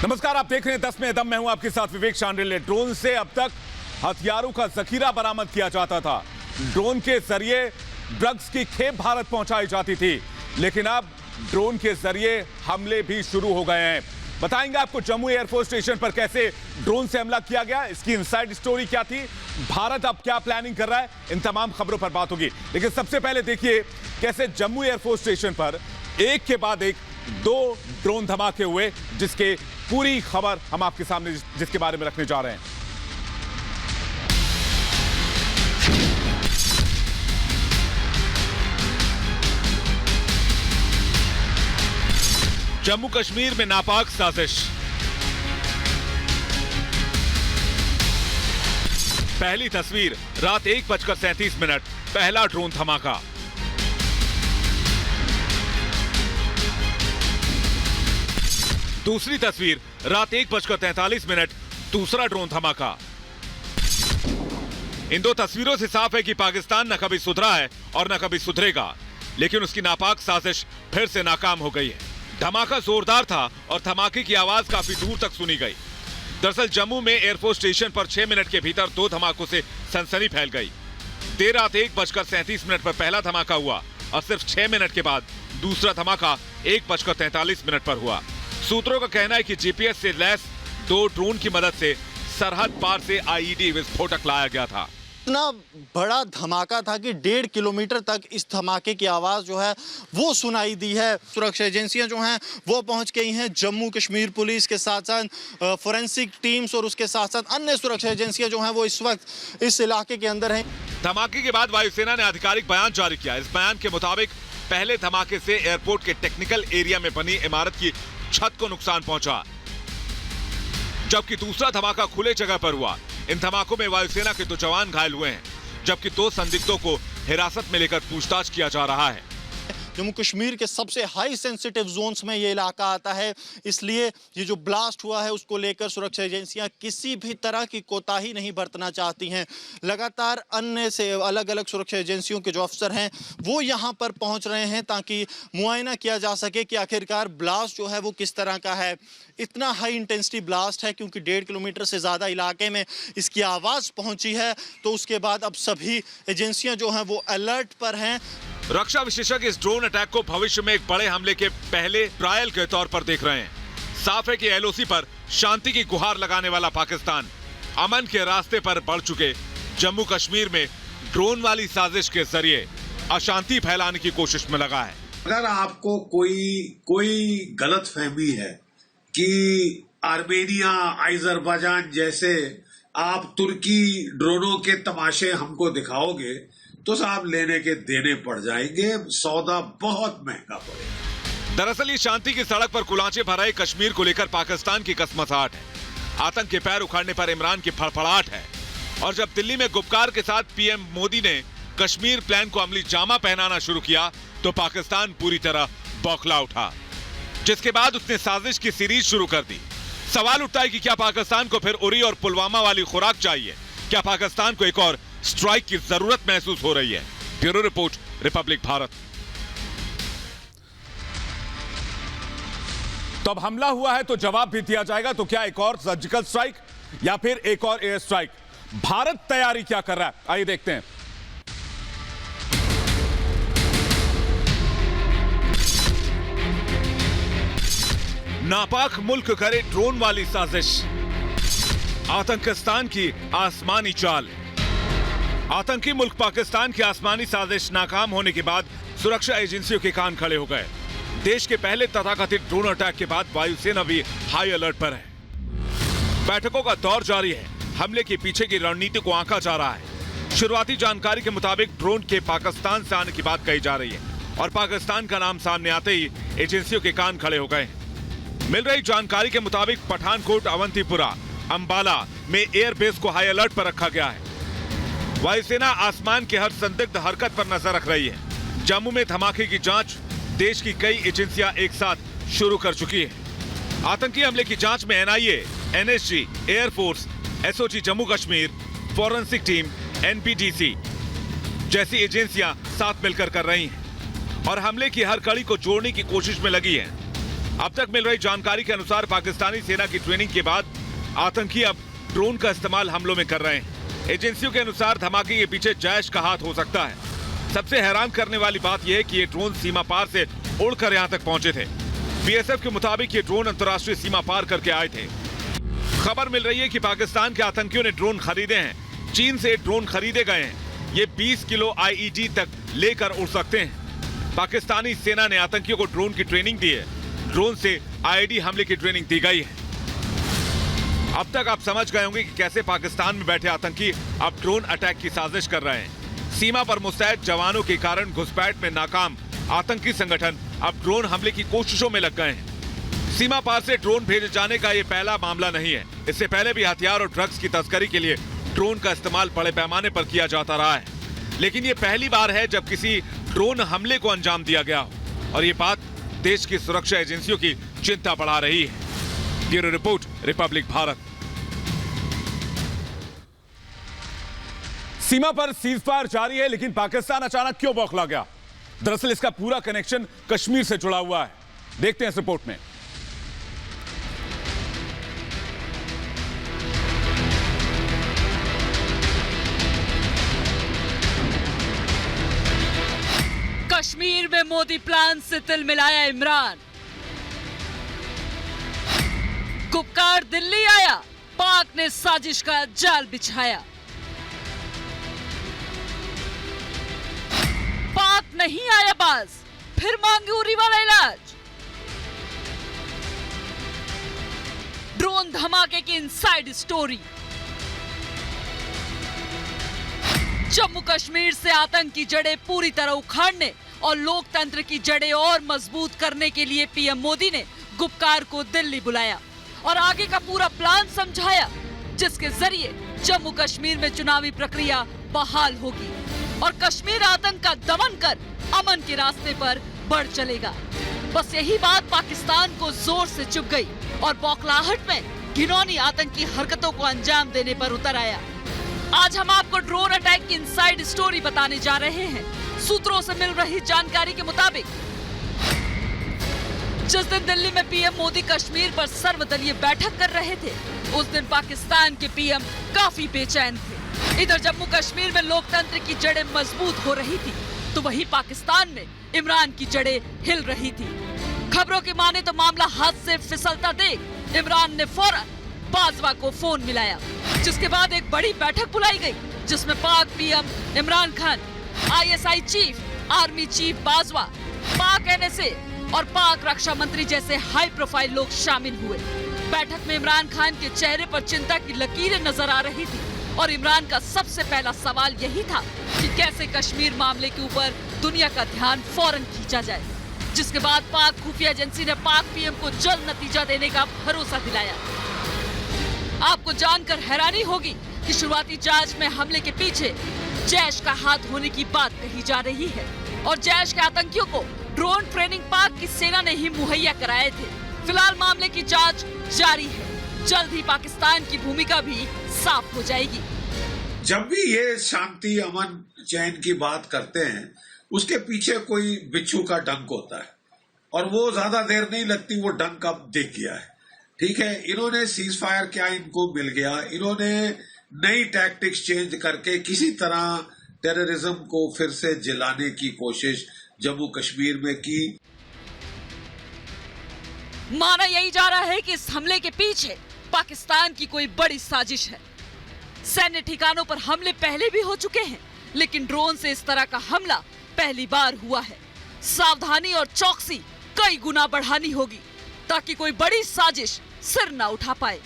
नमस्कार, आप देख रहे हैं 10 में दम। मैं हूं आपके साथ विवेक शांडिल्य। ड्रोन से अब तक हथियारों का जखीरा बरामद किया जाता था। ड्रोन के जरिए ड्रग्स की खेप भारत पहुंचाई जाती थी, लेकिन अब ड्रोन के जरिए हमले भी शुरू हो गए हैं। बताएंगे आपको जम्मू एयरफोर्स स्टेशन पर कैसे ड्रोन से हमला किया गया, इसकी इनसाइड स्टोरी क्या थी, भारत अब क्या प्लानिंग कर रहा है, इन तमाम खबरों पर बात होगी। लेकिन सबसे पहले देखिए कैसे जम्मू एयरफोर्स स्टेशन पर एक के बाद एक 2 ड्रोन धमाके हुए, जिसके पूरी खबर हम आपके सामने जिसके बारे में रखने जा रहे हैं। जम्मू कश्मीर में नापाक साजिश। पहली तस्वीर रात 1:37 पहला ड्रोन धमाका। दूसरी तस्वीर रात 1:43 दूसरा ड्रोन धमाका। इन 2 तस्वीरों से साफ है कि पाकिस्तान न कभी सुधरा है और न कभी सुधरेगा, लेकिन उसकी नापाक साजिश फिर से नाकाम हो गई है। धमाका जोरदार था और धमाके की आवाज काफी दूर तक सुनी गई। दरअसल जम्मू में एयरफोर्स स्टेशन पर 6 मिनट के भीतर 2 धमाकों से सनसनी फैल गई। देर रात 1:37 पर पहला धमाका हुआ और सिर्फ 6 मिनट के बाद दूसरा धमाका 1:43 पर हुआ। सूत्रों का कहना है कि जीपीएस से लैस 2 ड्रोन की मदद से सरहद पार से आईईडी विस्फोटक लाया गया था। इतना बड़ा धमाका था कि 1.5 किलोमीटर तक इस धमाके की आवाज़ जो है वो सुनाई दी है। सुरक्षा एजेंसियां जो हैं वो पहुंच गई हैं। जम्मू कश्मीर पुलिस के साथ साथ फोरेंसिक टीम्स और उसके साथ साथ अन्य सुरक्षा एजेंसियां जो हैं वो इस वक्त इस इलाके के अंदर हैं। धमाके के बाद वायुसेना ने आधिकारिक बयान जारी किया। इस बयान के मुताबिक पहले धमाके से एयरपोर्ट के टेक्निकल एरिया में बनी इमारत की छत को नुकसान पहुंचा, जबकि दूसरा धमाका खुले जगह पर हुआ। इन धमाकों में वायुसेना के 2 जवान घायल हुए हैं, जबकि 2 संदिग्धों को हिरासत में लेकर पूछताछ किया जा रहा है। जम्मू कश्मीर के सबसे हाई सेंसिटिव जोन्स में ये इलाका आता है, इसलिए ये जो ब्लास्ट हुआ है उसको लेकर सुरक्षा एजेंसियां किसी भी तरह की कोताही नहीं बरतना चाहती हैं। लगातार अन्य से अलग अलग सुरक्षा एजेंसियों के जो अफसर हैं वो यहाँ पर पहुँच रहे हैं ताकि मुआयना किया जा सके कि आखिरकार ब्लास्ट जो है वो किस तरह का है। इतना हाई इंटेंसिटी ब्लास्ट है क्योंकि 1.5 किलोमीटर से ज़्यादा इलाके में इसकी आवाज़ पहुँची है, तो उसके बाद अब सभी एजेंसियाँ जो हैं वो अलर्ट पर हैं। रक्षा विशेषज्ञ इस ड्रोन अटैक को भविष्य में एक बड़े हमले के पहले ट्रायल के तौर पर देख रहे हैं। साफ है कि एलओसी पर शांति की गुहार लगाने वाला पाकिस्तान अमन के रास्ते पर बढ़ चुके जम्मू कश्मीर में ड्रोन वाली साजिश के जरिए अशांति फैलाने की कोशिश में लगा है। अगर आपको कोई गलत फहमी है कि आर्मेनिया, अजरबैजान जैसे आप तुर्की ड्रोनों के तमाशे हमको दिखाओगे तो साहब लेने के देने पड़ जाएंगे, सौदा बहुत महंगा पड़ेगा। दरअसल ये शांति की सड़क पर कुलांचे भराए कश्मीर को लेकर पाकिस्तान की कसमसाहट है। आतंक के पैर उखाड़ने पर इमरान की फड़फड़ाहट है, और जब दिल्ली में गुपकार के साथ पीएम मोदी ने कश्मीर प्लान को अमली जामा पहनाना शुरू किया तो पाकिस्तान पूरी तरह बौखला उठा, जिसके बाद उसने साजिश की सीरीज शुरू कर दी। सवाल उठता है कि क्या पाकिस्तान को फिर उरी और पुलवामा वाली खुराक चाहिए? क्या पाकिस्तान को एक और स्ट्राइक की जरूरत महसूस हो रही है? Bureau report, Republic Bharat. तो अब हमला हुआ है तो जवाब भी दिया जाएगा। तो क्या एक और सर्जिकल स्ट्राइक या फिर एक और एयर स्ट्राइक? भारत तैयारी क्या कर रहा है, आइए देखते हैं। नापाक मुल्क करे ड्रोन वाली साजिश। आतंकिस्तान की आसमानी चाल। आतंकी मुल्क पाकिस्तान की आसमानी साजिश नाकाम होने के बाद सुरक्षा एजेंसियों के कान खड़े हो गए। देश के पहले तथाकथित ड्रोन अटैक के बाद वायुसेना भी हाई अलर्ट पर है। बैठकों का दौर जारी है। हमले के पीछे की रणनीति को आंका जा रहा है। शुरुआती जानकारी के मुताबिक ड्रोन के पाकिस्तान से आने की बात कही जा रही है, और पाकिस्तान का नाम सामने आते ही एजेंसियों के कान खड़े हो गए। मिल रही जानकारी के मुताबिक पठानकोट, अवंतीपुरा, अंबाला में एयरबेस को हाई अलर्ट पर रखा गया है। वायुसेना आसमान के हर संदिग्ध हरकत पर नजर रख रही है। जम्मू में धमाके की जांच देश की कई एजेंसियां एक साथ शुरू कर चुकी है। आतंकी हमले की जांच में NIA, NSG, air force, SOG Jammu Kashmir, forensic team, NPTC जैसी एजेंसियां साथ मिलकर कर रही हैं और हमले की हर कड़ी को जोड़ने की कोशिश में लगी हैं। अब तक मिल रही जानकारी के अनुसार पाकिस्तानी सेना की ट्रेनिंग के बाद आतंकी अब ड्रोन का इस्तेमाल हमलों में कर रहे हैं। एजेंसियों के अनुसार धमाके के पीछे जैश का हाथ हो सकता है। सबसे हैरान करने वाली बात यह है कि ये ड्रोन सीमा पार से उड़कर यहां तक पहुंचे थे। बीएसएफ के मुताबिक ये ड्रोन अंतर्राष्ट्रीय सीमा पार करके आए थे। खबर मिल रही है कि पाकिस्तान के आतंकियों ने ड्रोन खरीदे हैं। चीन से ड्रोन खरीदे गए हैं। ये 20 किलो आईईडी तक लेकर उड़ सकते हैं। पाकिस्तानी सेना ने आतंकियों को ड्रोन की ट्रेनिंग दी है। ड्रोन से आईईडी हमले की ट्रेनिंग दी गई है। अब तक आप समझ गए होंगे कि कैसे पाकिस्तान में बैठे आतंकी अब ड्रोन अटैक की साजिश कर रहे हैं। सीमा पर मुस्तैद जवानों के कारण घुसपैठ में नाकाम आतंकी संगठन अब ड्रोन हमले की कोशिशों में लग गए हैं। सीमा पार से ड्रोन भेजे जाने का ये पहला मामला नहीं है। इससे पहले भी हथियार और ड्रग्स की तस्करी के लिए ड्रोन का इस्तेमाल बड़े पैमाने पर किया जाता रहा है। लेकिन ये पहली बार है जब किसी ड्रोन हमले को अंजाम दिया गया हो और ये बात देश की सुरक्षा एजेंसियों की चिंता बढ़ा रही है। Bureau report, Republic Bharat. सीमा पर सीजफायर जारी है, लेकिन पाकिस्तान अचानक क्यों बौखला गया? दरअसल इसका पूरा कनेक्शन कश्मीर से जुड़ा हुआ है। देखते हैं इस रिपोर्ट में। कश्मीर में मोदी प्लान से तिल मिलाया इमरान। गुपकार दिल्ली आया, पाक ने साजिश का जाल बिछाया। पाक नहीं आया बाज, फिर मांगे उरी वाला इलाज। ड्रोन धमाके की इनसाइड स्टोरी। जम्मू कश्मीर से आतंक की जड़ें पूरी तरह उखाड़ने और लोकतंत्र की जड़ें और मजबूत करने के लिए पीएम मोदी ने गुपकार को दिल्ली बुलाया और आगे का पूरा प्लान समझाया, जिसके जरिए जम्मू कश्मीर में चुनावी प्रक्रिया बहाल होगी और कश्मीर आतंक का दमन कर अमन के रास्ते पर बढ़ चलेगा। बस यही बात पाकिस्तान को जोर से चुभ गई और बौखलाहट में घिनौनी आतंकी हरकतों को अंजाम देने पर उतर आया। आज हम आपको ड्रोन अटैक की इनसाइड स्टोरी बताने जा रहे हैं। सूत्रों से मिल रही जानकारी के मुताबिक जिस दिन दिल्ली में पीएम मोदी कश्मीर पर सर्वदलीय बैठक कर रहे थे, उस दिन पाकिस्तान के पीएम काफी बेचैन थे। इधर जम्मू कश्मीर में लोकतंत्र की जड़ें मजबूत हो रही थी, तो वहीं पाकिस्तान में इमरान की जड़ें हिल रही थी। खबरों की माने तो मामला हाथ से फिसलता देख इमरान ने फौरन बाजवा को फोन मिलाया, जिसके बाद एक बड़ी बैठक बुलाई गई, जिसमें पाक PM Imran Khan, ISI chief, army chief Bajwa, पाक एनएसए और पाक रक्षा मंत्री जैसे हाई प्रोफाइल लोग शामिल हुए। बैठक में इमरान खान के चेहरे पर चिंता की लकीरें नजर आ रही थी और इमरान का सबसे पहला सवाल यही था कि कैसे कश्मीर मामले के ऊपर दुनिया का ध्यान फौरन खींचा जाए, जिसके बाद पाक खुफिया एजेंसी ने पाक पीएम को जल्द नतीजा देने का भरोसा दिलाया। आपको जानकर हैरानी होगी कि शुरुआती जांच में हमले के पीछे जैश का हाथ होने की बात कही जा रही है और जैश के आतंकियों को ड्रोन ट्रेनिंग पाक की सेना ने ही मुहैया कराए थे। फिलहाल मामले की जांच जारी है। जल्द ही पाकिस्तान की भूमिका भी साफ हो जाएगी। जब भी ये शांति, अमन, चैन की बात करते हैं, उसके पीछे कोई बिच्छू का डंक होता है और वो ज्यादा देर नहीं लगती, वो डंक अब दिख गया है। ठीक है, इन्होंने सीज फायर क्या इनको मिल गया, इन्होंने नई टैक्टिक्स चेंज करके किसी तरह टेररिज्म को फिर से जलाने की कोशिश जम्मू कश्मीर में की। माना यही जा रहा है कि इस हमले के पीछे पाकिस्तान की कोई बड़ी साजिश है। सैन्य ठिकानों पर हमले पहले भी हो चुके हैं, लेकिन ड्रोन से इस तरह का हमला पहली बार हुआ है। सावधानी और चौकसी कई गुना बढ़ानी होगी ताकि कोई बड़ी साजिश सिर न उठा पाए।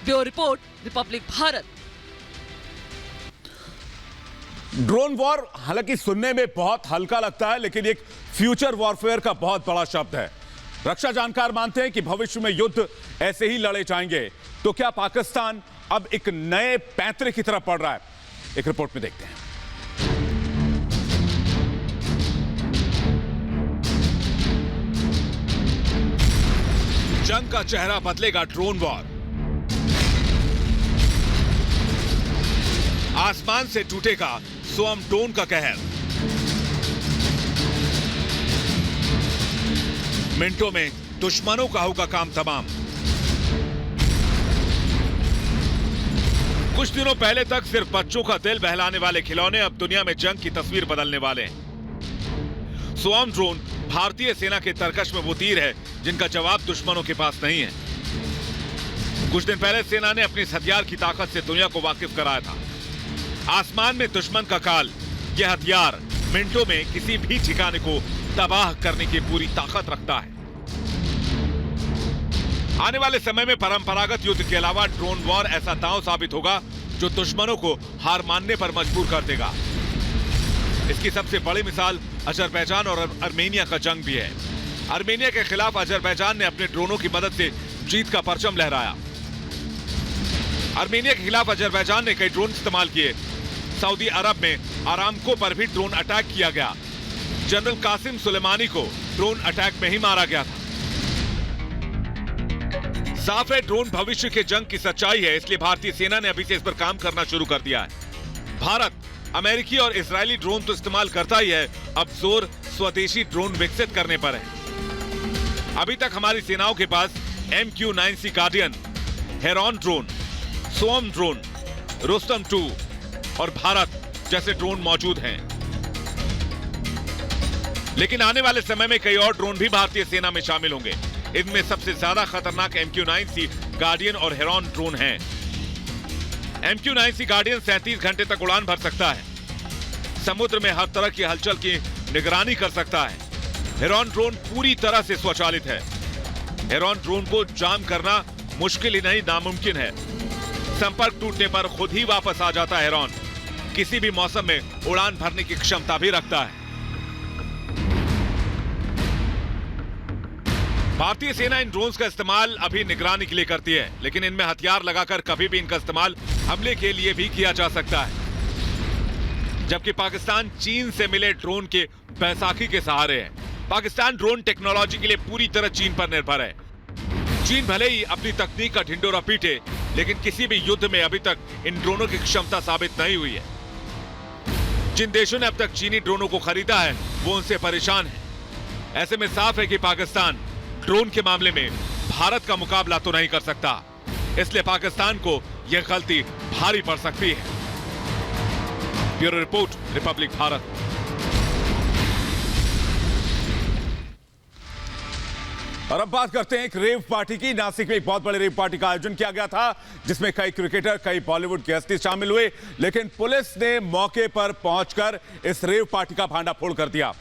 Bureau report, Republic Bharat. Drone war हालांकि सुनने में बहुत हल्का लगता है, लेकिन एक फ्यूचर वॉरफेयर का बहुत बड़ा शब्द है। रक्षा जानकार मानते हैं कि भविष्य में युद्ध ऐसे ही लड़े जाएंगे। तो क्या पाकिस्तान अब एक नए पैंतरे की तरफ बढ़ रहा है? एक रिपोर्ट में देखते हैं। जंग का चेहरा बदलेगा ड्रोन वॉर। आसमान से टूटेगा स्वयं ड्रोन का कहर। मिनटों में दुश्मनों का होगा काम तमाम। कुछ दिनों पहले तक सिर्फ बच्चों का दिल बहलाने वाले खिलौने अब दुनिया में जंग की तस्वीर बदलने वाले हैं। स्वॉर्म ड्रोन भारतीय सेना के तरकश में वो तीर है जिनका जवाब दुश्मनों के पास नहीं है। कुछ दिन पहले सेना ने अपनी इस हथियार की ताकत से दुनिया को वाकिफ कराया था। आसमान में दुश्मन का काल, यह हथियार मिनटों में किसी भी ठिकाने को तबाह करने की पूरी ताकत रखता है। आने वाले समय में परंपरागत युद्ध के अलावा ड्रोन वॉर ऐसा दांव साबित होगा जो दुश्मनों को हार मानने पर मजबूर कर देगा। इसकी सबसे बड़ी मिसाल अजरबैजान और आर्मेनिया का जंग भी है। आर्मेनिया के खिलाफ अजरबैजान ने अपने ड्रोनों की मदद से जीत का परचम लहराया। आर्मेनिया के खिलाफ अजरबैजान ने कई ड्रोन इस्तेमाल किए। सऊदी अरब में आरामको पर भी ड्रोन अटैक किया गया। जनरल कासिम सुलेमानी को ड्रोन अटैक में ही मारा गया था। साफ है ड्रोन भविष्य के जंग की सच्चाई है, इसलिए भारतीय सेना ने अभी से इस पर काम करना शुरू कर दिया है। भारत अमेरिकी और इजरायली ड्रोन तो इस्तेमाल करता ही है, अब जोर स्वदेशी ड्रोन विकसित करने पर है। अभी तक हमारी सेनाओं के पास MQ-9C guardian, heron drone, swarm drone, Rustam 2 और भारत जैसे ड्रोन मौजूद हैं। लेकिन आने वाले समय में कई और ड्रोन भी भारतीय सेना में शामिल होंगे। इनमें सबसे ज्यादा खतरनाक MQ-9C गार्डियन और हेरॉन ड्रोन हैं। MQ-9C गार्डियन 37 घंटे तक उड़ान भर सकता है, समुद्र में हर तरह की हलचल की निगरानी कर सकता है। हेरॉन ड्रोन पूरी तरह से स्वचालित है। हेरॉन ड्रोन को जाम करना मुश्किल ही नहीं, नामुमकिन है। संपर्क टूटने पर खुद ही वापस आ जाता है। हेरॉन किसी भी मौसम में उड़ान भरने की क्षमता भी रखता है। भारतीय सेना इन ड्रोन्स का इस्तेमाल अभी निगरानी के लिए करती है, लेकिन इनमें हथियार लगाकर कभी भी इनका इस्तेमाल हमले के लिए भी किया जा सकता है। जबकि पाकिस्तान चीन से मिले ड्रोन के बैसाखी के सहारे है। पाकिस्तान ड्रोन टेक्नोलॉजी के लिए पूरी तरह चीन पर निर्भर है। चीन भले ही अपनी तकनीक का ढिंडोरा पीटे, लेकिन किसी भी युद्ध में अभी तक इन ड्रोनों की क्षमता साबित नहीं हुई है। जिन देशों ने अब तक चीनी ड्रोनों को खरीदा है वो उनसे परेशान है। ऐसे में साफ है कि पाकिस्तान ड्रोन के मामले में भारत का मुकाबला तो नहीं कर सकता, इसलिए पाकिस्तान को यह गलती भारी पड़ सकती है। Bureau report, Republic Bharat. और अब बात करते हैं एक रेव पार्टी की। नासिक में एक बहुत बड़ी रेव पार्टी का आयोजन किया गया था, जिसमें कई क्रिकेटर, कई बॉलीवुड के हस्ती शामिल हुए, लेकिन पुलिस ने मौके पर पहुंचकर इस रेव पार्टी का भांडाफोड़ कर दिया।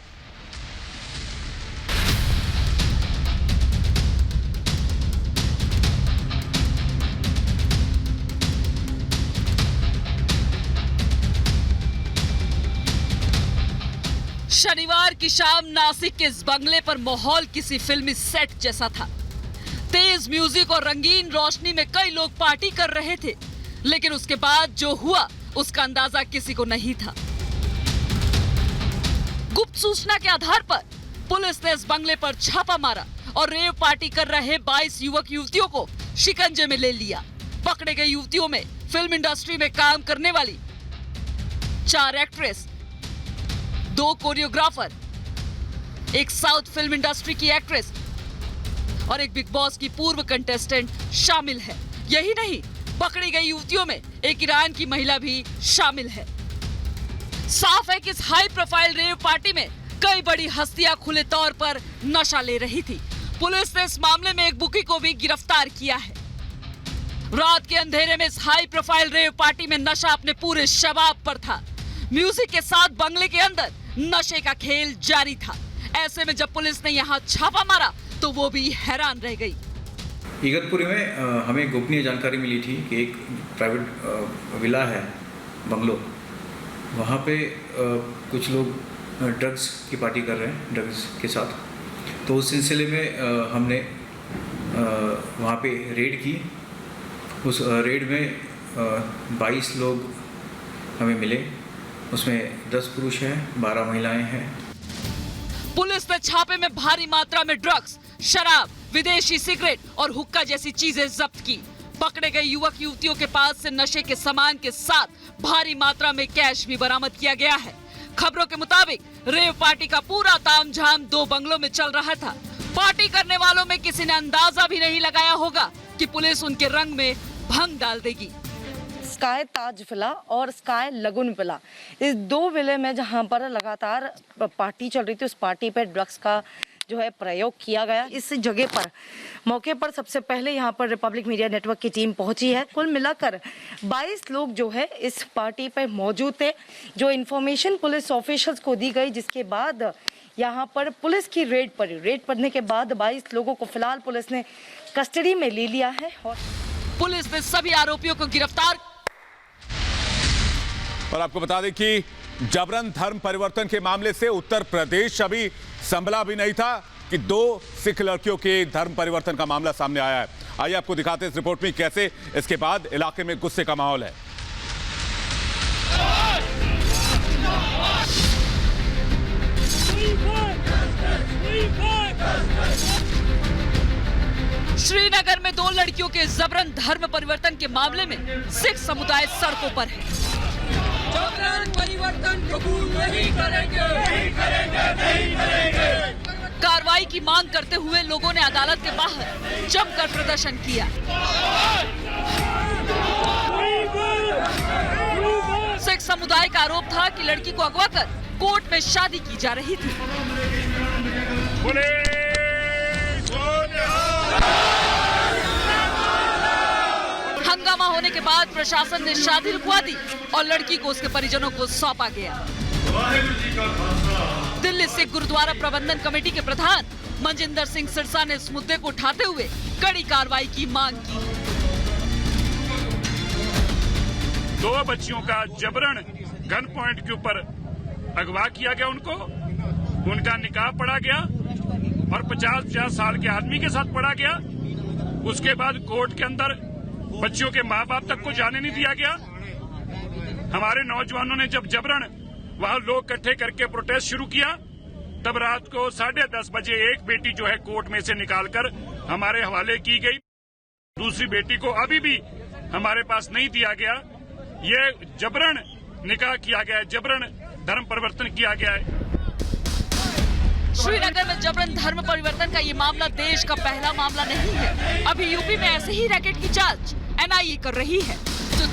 शनिवार की शाम नासिक के इस बंगले पर माहौल किसी फिल्मी सेट जैसा था। तेज म्यूजिक और रंगीन रोशनी में कई लोग पार्टी कर रहे थे, लेकिन उसके बाद जो हुआ उसका अंदाजा किसी को नहीं था। गुप्त सूचना के आधार पर पुलिस ने इस बंगले पर छापा मारा और रेव पार्टी कर रहे 22 युवक युवतियों को शिकंजे में ले लिया। पकड़े गए युवतियों में फिल्म इंडस्ट्री में काम करने वाली 4 एक्ट्रेस, 2 कोरियोग्राफर, एक साउथ फिल्म इंडस्ट्री की एक्ट्रेस और एक बिग बॉस की पूर्व कंटेस्टेंट शामिल है। यही नहीं, पकड़ी गई युवतियों में एक ईरान की महिला भी शामिल है। साफ है कि इस हाई प्रोफाइल रेव पार्टी में कई बड़ी हस्तियां खुले तौर पर नशा ले रही थी। पुलिस ने इस मामले में एक बुकी को भी गिरफ्तार किया है। रात के अंधेरे में इस हाई प्रोफाइल रेव पार्टी में नशा अपने पूरे शबाब पर था। म्यूजिक के साथ बंगले के अंदर नशे का खेल जारी था। ऐसे में जब पुलिस ने यहाँ छापा मारा तो वो भी हैरान रह गई। इगतपुरी में हमें गोपनीय जानकारी मिली थी कि एक प्राइवेट विला है, बंगलो, वहाँ पे कुछ लोग ड्रग्स की पार्टी कर रहे हैं, ड्रग्स के साथ। तो उस सिलसिले में हमने वहाँ पे रेड की। उस रेड में 22 लोग हमें मिले, उसमें 10 पुरुष हैं, 12 महिलाएं हैं। पुलिस ने छापे में भारी मात्रा में ड्रग्स, शराब, विदेशी सिगरेट और हुक्का जैसी चीजें जब्त की। पकड़े गए युवक युवतियों के पास से नशे के सामान के साथ भारी मात्रा में कैश भी बरामद किया गया है। खबरों के मुताबिक रेव पार्टी का पूरा तामझाम 2 बंगलों में चल रहा था। पार्टी करने वालों में किसी ने अंदाजा भी नहीं लगाया होगा कि पुलिस उनके रंग में भंग डाल देगी। स्काई ताज विला और स्काई लगुन विला, इस दो विले में जहां पर लगातार पार्टी चल रही थी, उस पार्टी पर ड्रग्स का जो है प्रयोग किया गया। इस जगह पर मौके पर सबसे पहले यहाँ पर रिपब्लिक मीडिया नेटवर्क की टीम पहुंची है। कुल मिलाकर 22 लोग जो है इस पार्टी पर मौजूद थे। जो इन्फॉर्मेशन पुलिस ऑफिशियल्स को दी गई, जिसके बाद यहाँ पर पुलिस की रेड पड़ी। रेड पड़ने के बाद 22 लोगों को फिलहाल पुलिस ने कस्टडी में ले लिया है और पुलिस ने सभी आरोपियों को गिरफ्तार। और आपको बता दें कि जबरन धर्म परिवर्तन के मामले से उत्तर प्रदेश अभी संभला भी नहीं था कि 2 सिख लड़कियों के धर्म परिवर्तन का मामला सामने आया है। आइए आपको दिखाते हैं इस रिपोर्ट में कैसे इसके बाद इलाके में गुस्से का माहौल है। श्रीनगर में 2 लड़कियों के जबरन धर्म परिवर्तन के मामले में सिख समुदाय सड़कों पर है। जबरन परिवर्तन कबूल नहीं करेंगे, नहीं करेंगे, नहीं करेंगे। कार्रवाई की मांग करते हुए लोगों ने अदालत के बाहर जमकर प्रदर्शन किया। सिख समुदाय का आरोप था कि लड़की को अगवा कर कोर्ट में शादी की जा रही थी। हंगामा होने के बाद प्रशासन ने शादी रुकवा दी और लड़की को उसके परिजनों को सौंपा गया। दिल्ली सिख गुरुद्वारा प्रबंधन कमेटी के प्रधान मनजिंदर सिंह सिरसा ने इस मुद्दे को उठाते हुए कड़ी कार्रवाई की मांग की। 2 बच्चियों का जबरन गन पॉइंट के ऊपर अगवा किया गया, उनका निकाह पढ़ा गया और 50-50 साल के आदमी के साथ पढ़ा गया। उसके बाद कोर्ट के अंदर बच्चियों के माँ बाप तक को जाने नहीं दिया गया। हमारे नौजवानों ने जब जबरन वहां लोग इकट्ठे करके प्रोटेस्ट शुरू किया, तब रात को 10:30 बजे एक बेटी जो है कोर्ट में से निकालकर हमारे हवाले की गई। दूसरी बेटी को अभी भी हमारे पास नहीं दिया गया। ये जबरन निकाह किया गया है, जबरन धर्म परिवर्तन किया गया है। श्रीनगर में जबरन धर्म परिवर्तन का ये मामला देश का पहला मामला नहीं है। अभी यूपी में ऐसे ही रैकेट की जांच NIA कर रही है, जो